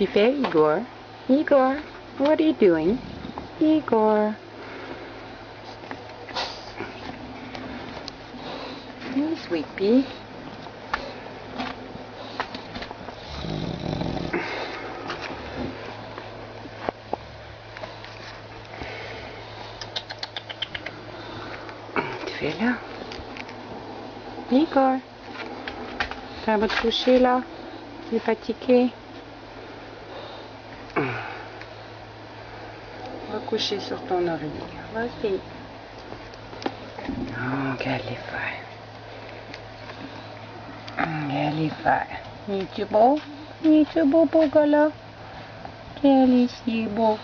tu fais, Igor? Igor, what are you doing? Igor. Hey, sweet pea. Tu fais là? Igor, ça va te coucher là? Tu es fatigué? Va coucher sur ton oreiller. Vas-y. Oh, regarde les fers. Regarde les fers. Es-tu beau? Es-tu beau, beau gars là? Regarde ici, beau.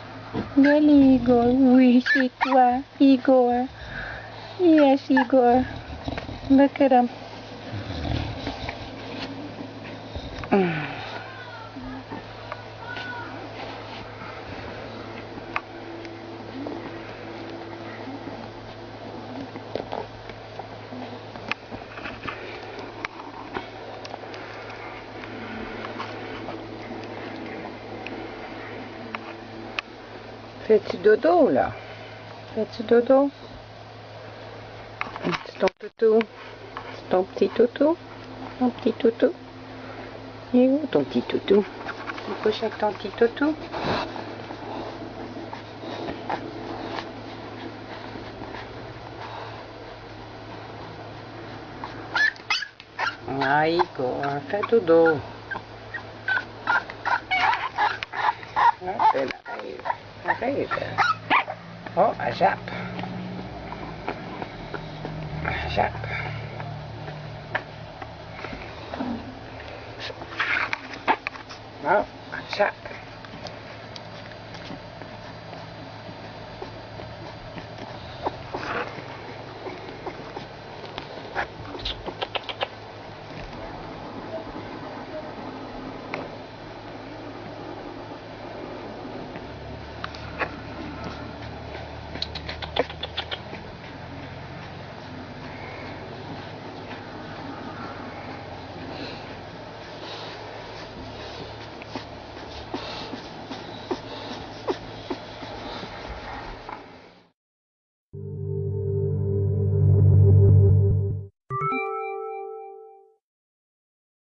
Regarde Igor. Oui, c'est toi, Igor. Yes, Igor. Look at him. Fais-tu dodo là? Fais-tu dodo? C'est ton toutou? C'est ton petit toutou? Ton petit toutou? Il est où ton petit toutou? Tu couches avec ton petit toutou? Ah, Igor, fais dodo. Elle arrive. Arrive. Oh, elle jappe. Elle jappe. Oh, elle jappe.